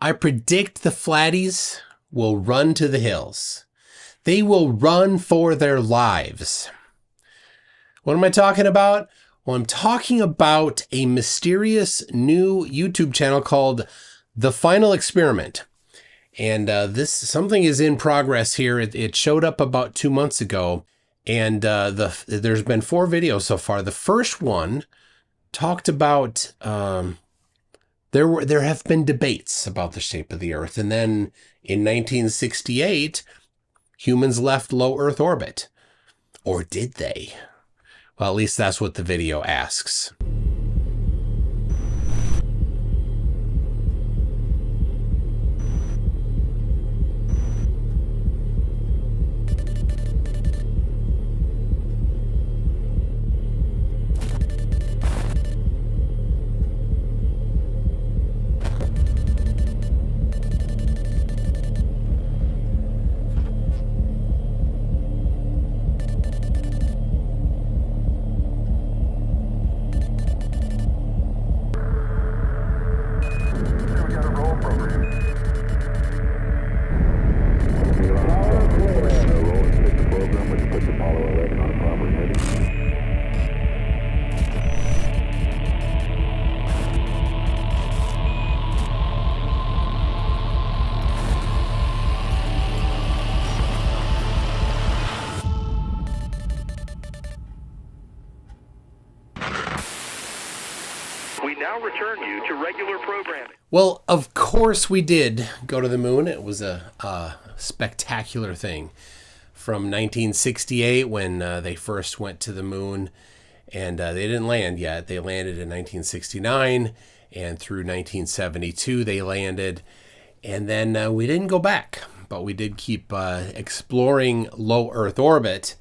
I predict the flatties will run to the hills. They will run for their lives. What am I talking about? Well, I'm talking about a mysterious new YouTube channel called The Final Experiment. And something is in progress here. It showed up about 2 months ago, and there's been 4 videos so far. The first one talked about there have been debates about the shape of the Earth, and then in 1968, humans left low Earth orbit, or did they? Well, at least that's what the video asks. Return you to regular programming. Well, of course we did go to the moon. It was a spectacular thing. From 1968, when they first went to the moon, and they didn't land yet. They landed in 1969, and through 1972 they landed, and then we didn't go back, but we did keep exploring low Earth orbit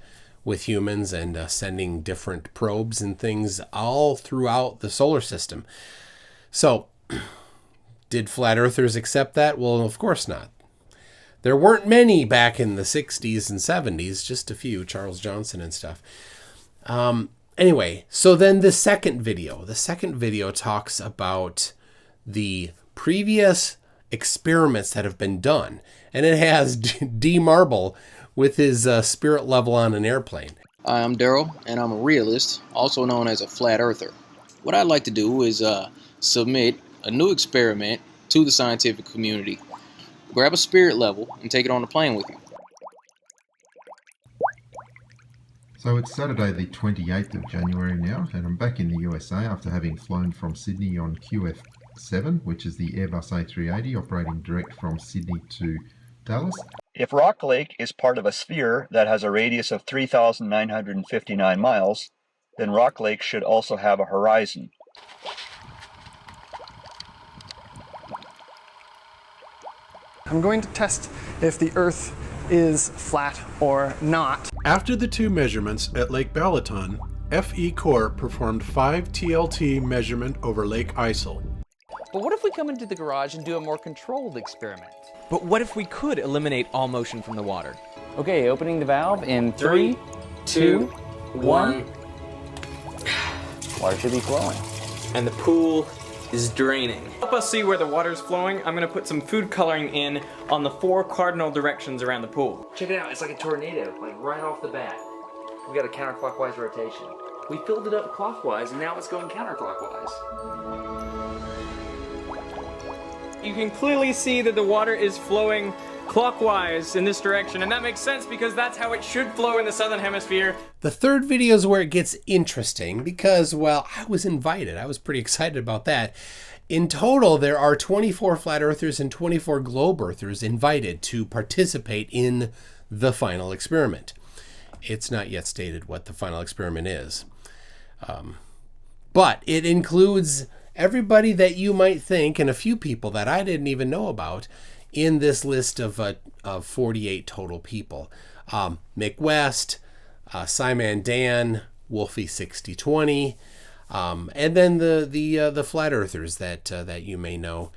with humans and sending different probes and things all throughout the solar system. So, did flat earthers accept that? Well, of course not. There weren't many back in the 60s and 70s, just a few, Charles Johnson and stuff. Anyway, so then the second video talks about the previous experiments that have been done. And it has D. Marble with his spirit level on an airplane. Hi, I'm Darryle, and I'm a realist, also known as a flat earther. What I'd like to do is submit a new experiment to the scientific community. Grab a spirit level and take it on the plane with you. So it's Saturday the 28th of January now, and I'm back in the USA after having flown from Sydney on QF7, which is the Airbus A380 operating direct from Sydney to Dallas. If Rock Lake is part of a sphere that has a radius of 3,959 miles, then Rock Lake should also have a horizon. I'm going to test if the Earth is flat or not. After the 2 measurements at Lake Balaton, FE Corps performed 5 TLT measurement over Lake Isle. But what if we come into the garage and do a more controlled experiment? But what if we could eliminate all motion from the water? Okay, opening the valve in 3, 2, 1. Water should be flowing. And the pool is draining. To help us see where the water is flowing, I'm going to put some food coloring in on the 4 cardinal directions around the pool. Check it out, it's like a tornado, like right off the bat. We got a counterclockwise rotation. We filled it up clockwise and now it's going counterclockwise. You can clearly see that the water is flowing clockwise in this direction, and that makes sense because that's how it should flow in the southern hemisphere. The third video is where it gets interesting because, well, I was invited. I was pretty excited about that. In total, there are 24 flat earthers and 24 globe earthers invited to participate in the final experiment. It's not yet stated what the final experiment is. But it includes everybody that you might think, and a few people that I didn't even know about, in this list of 48 total people. Mick West, SciManDan, Wolfie6020, and then the flat earthers that you may know.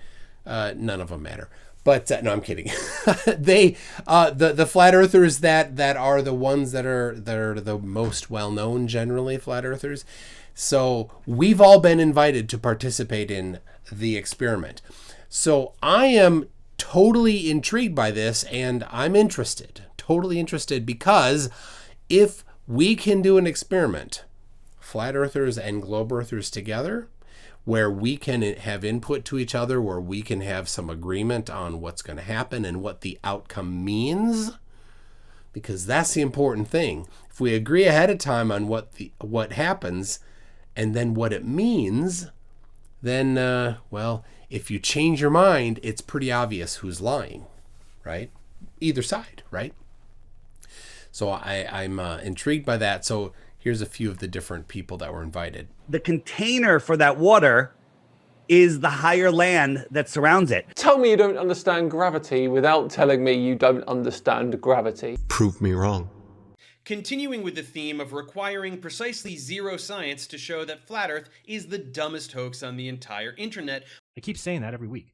None of them matter. But no, I'm kidding. The flat earthers that are the ones that are the most well known, generally flat earthers. So we've all been invited to participate in the experiment. So I am totally intrigued by this, and I'm interested, totally interested, because if we can do an experiment, flat earthers and globe earthers together, where we can have input to each other, where we can have some agreement on what's going to happen and what the outcome means, because that's the important thing. If we agree ahead of time on what happens and then what it means, then, well, if you change your mind, it's pretty obvious who's lying, right? Either side, right? So I'm intrigued by that. So here's a few of the different people that were invited. The container for that water is the higher land that surrounds it. Tell me you don't understand gravity without telling me you don't understand gravity. Prove me wrong. Continuing with the theme of requiring precisely zero science to show that Flat Earth is the dumbest hoax on the entire internet. I keep saying that every week.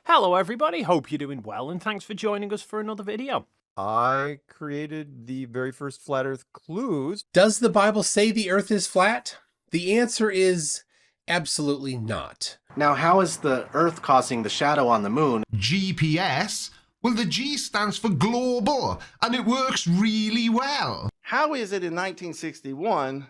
Hello everybody, hope you're doing well and thanks for joining us for another video. I created the very first Flat Earth clues. Does the Bible say the earth is flat? The answer is absolutely not. Now, how is the earth causing the shadow on the moon? GPS? Well, the G stands for global, and it works really well. How is it in 1961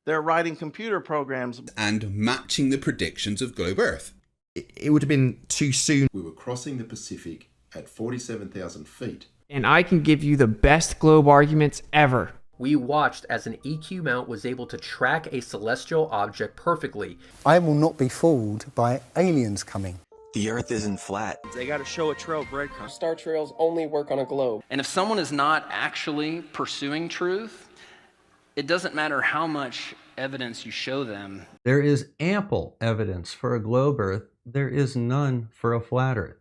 they're writing computer programs and matching the predictions of Globe Earth? It would have been too soon. We were crossing the Pacific at 47,000 feet. And I can give you the best globe arguments ever. We watched as an EQ mount was able to track a celestial object perfectly. I will not be fooled by aliens coming. The earth isn't flat. They got to show a trail breadcrumb. Star trails only work on a globe. And if someone is not actually pursuing truth, it doesn't matter how much evidence you show them. There is ample evidence for a globe earth. There is none for a flat earth.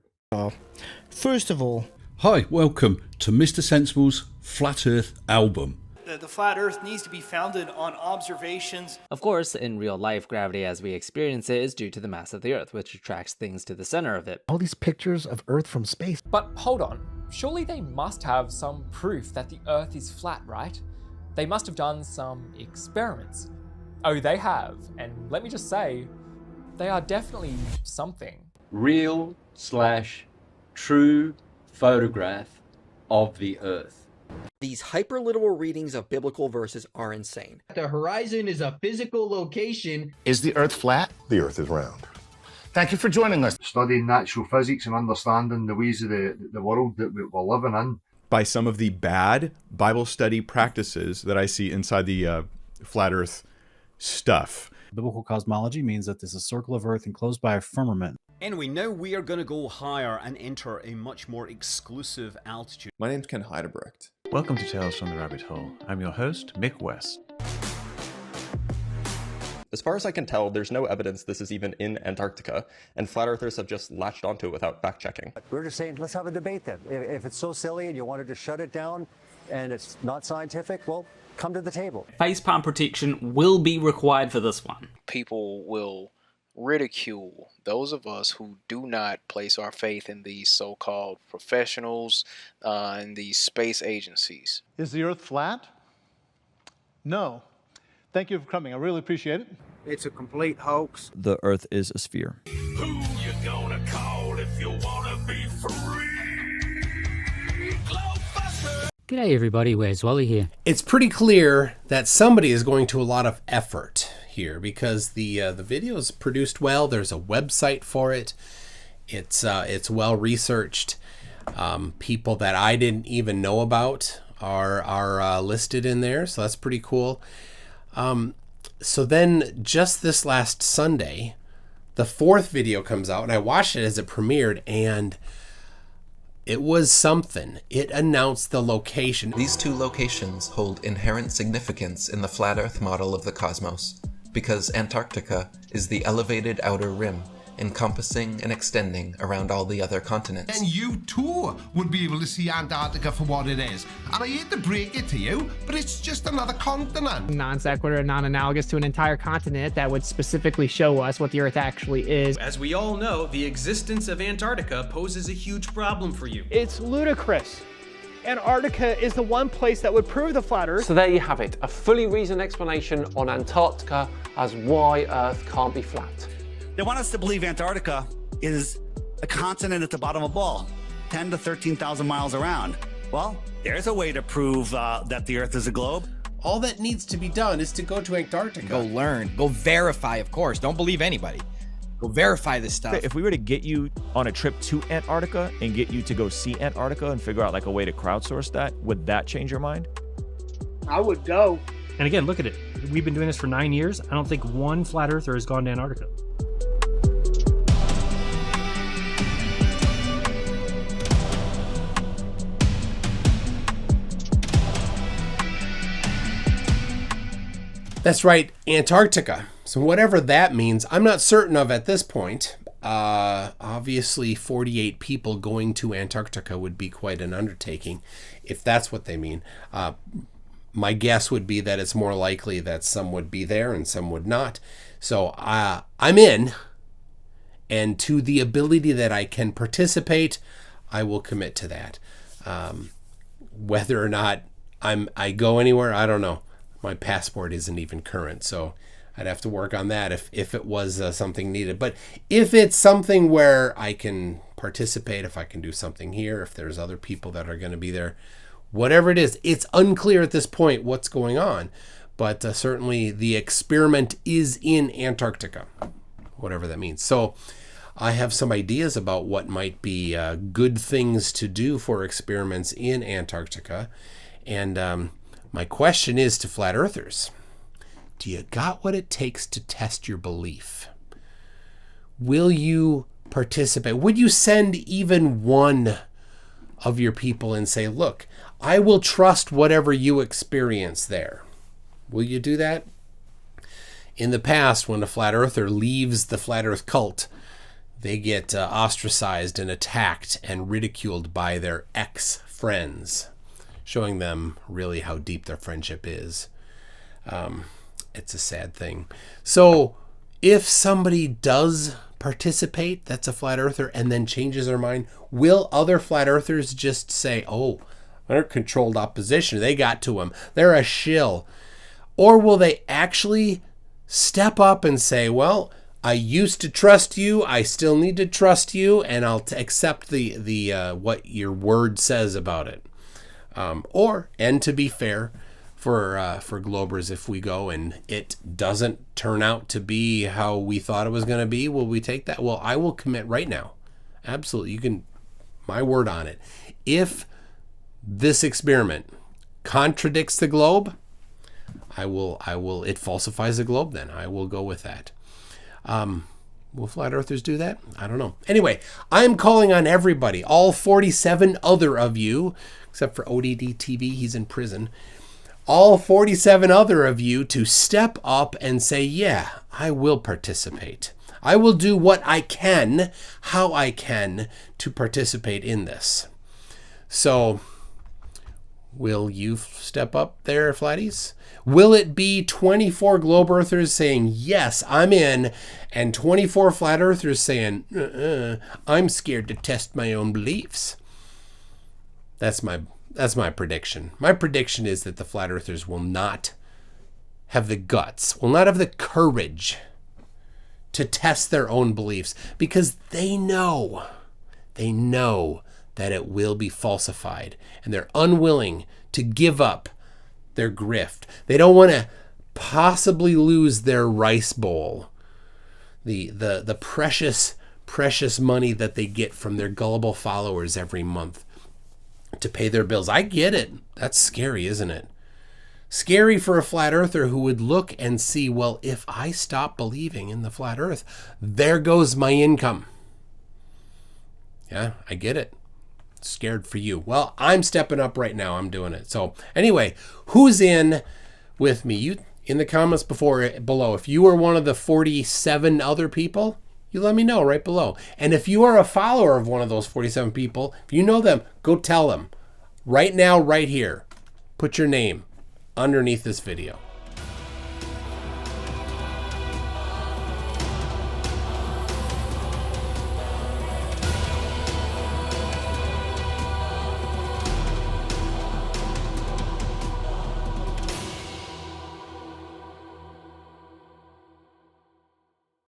First of all, hi, welcome to Mr. Sensible's Flat Earth album. The flat earth needs to be founded on observations. Of course, in real life, gravity as we experience it is due to the mass of the earth, which attracts things to the center of it. All these pictures of earth from space. But hold on, surely they must have some proof that the earth is flat, right? They must have done some experiments. Oh, they have, and let me just say, they are definitely something. Real/true photograph of the earth. These hyperliteral readings of biblical verses are insane. The horizon is a physical location. Is the earth flat? The earth is round. Thank you for joining us. Studying natural physics and understanding the ways of the world that we're living in. By some of the bad Bible study practices that I see inside the flat earth stuff. Biblical cosmology means that there's a circle of earth enclosed by a firmament. Anyway, now we are going to go higher and enter a much more exclusive altitude. My name's Ken Heidebrecht. Welcome to Tales from the Rabbit Hole. I'm your host, Mick West. As far as I can tell, there's no evidence this is even in Antarctica, and flat earthers have just latched onto it without fact-checking. We're just saying, let's have a debate then. If it's so silly and you wanted to shut it down and it's not scientific, well, come to the table. Facepalm protection will be required for this one. People will ridicule those of us who do not place our faith in these so-called professionals and these space agencies. Is the earth flat? No. Thank you for coming. I really appreciate it. It's a complete hoax. The earth is a sphere. Who you gonna call if you wanna be free? Globebusters! G'day everybody, where's Wally here? It's pretty clear that somebody is going to a lot of effort here because the video is produced well. There's a website for it. It's well researched. People that I didn't even know about are listed in there, so that's pretty cool. So then just this last Sunday, the fourth video comes out, and I watched it as it premiered, and it was something. It announced the location. These two locations hold inherent significance in the flat Earth model of the cosmos, because Antarctica is the elevated outer rim, encompassing and extending around all the other continents. And you too would be able to see Antarctica for what it is. And I hate to break it to you, but it's just another continent. Non sequitur, non-analogous to an entire continent that would specifically show us what the Earth actually is. As we all know, the existence of Antarctica poses a huge problem for you. It's ludicrous. Antarctica is the one place that would prove the flat Earth. So there you have it, a fully reasoned explanation on Antarctica as why Earth can't be flat. They want us to believe Antarctica is a continent at the bottom of a ball, 10 to 13,000 miles around. Well, there's a way to prove that the Earth is a globe. All that needs to be done is to go to Antarctica. Go learn. Go verify, of course. Don't believe anybody. Go verify this stuff. If we were to get you on a trip to Antarctica and get you to go see Antarctica and figure out like a way to crowdsource that, would that change your mind? I would go. And again, look at it. We've been doing this for 9 years. I don't think one flat earther has gone to Antarctica. That's right, Antarctica. So whatever that means, I'm not certain of at this point. Obviously, 48 people going to Antarctica would be quite an undertaking, if that's what they mean. My guess would be that it's more likely that some would be there and some would not. So I'm in, and to the ability that I can participate, I will commit to that. Whether or not I go anywhere, I don't know. My passport isn't even current, so I'd have to work on that if it was something needed. But if it's something where I can participate, if I can do something here, if there's other people that are going to be there, whatever it is, it's unclear at this point what's going on. But certainly the experiment is in Antarctica, whatever that means. So I have some ideas about what might be good things to do for experiments in Antarctica. And my question is to flat earthers, do you got what it takes to test your belief? Will you participate? Would you send even one of your people and say, look, I will trust whatever you experience there? Will you do that? In the past, when a flat earther leaves the flat earth cult, they get ostracized and attacked and ridiculed by their ex-friends, showing them really how deep their friendship is. It's a sad thing. So if somebody does participate, that's a flat earther, and then changes their mind, will other flat earthers just say, oh, they're controlled opposition, they got to them, they're a shill? Or will they actually step up and say, well, I used to trust you, I still need to trust you, and I'll accept the what your word says about it? And to be fair, for Globers, if we go and it doesn't turn out to be how we thought it was going to be, will we take that? Well, I will commit right now. Absolutely. You can, my word on it. If this experiment contradicts the globe, it falsifies the globe, then I will go with that. Will flat earthers do that? I don't know. Anyway, I'm calling on everybody, all 47 other of you, except for ODD TV, he's in prison. All 47 other of you to step up and say, yeah, I will participate. I will do what I can, how I can, to participate in this. So, will you step up there, flatties? Will it be 24 globe earthers saying, yes, I'm in, and 24 flat earthers saying, I'm scared to test my own beliefs? That's my prediction. My prediction is that the flat earthers will not have the guts, will not have the courage to test their own beliefs, because they know that it will be falsified, and they're unwilling to give up their grift. They don't want to possibly lose their rice bowl, the precious money that they get from their gullible followers every month to pay their bills. I get it. That's scary, isn't it? Scary for a flat earther who would look and see, well, if I stop believing in the flat earth, there goes my income. Yeah, I get it. Scared for you. Well, I'm stepping up right now. I'm doing it. So anyway, who's in with me? You in the comments below. If you are one of the 47 other people, you let me know right below. And if you are a follower of one of those 47 people, if you know them, go tell them right now, right here. Put your name underneath this video.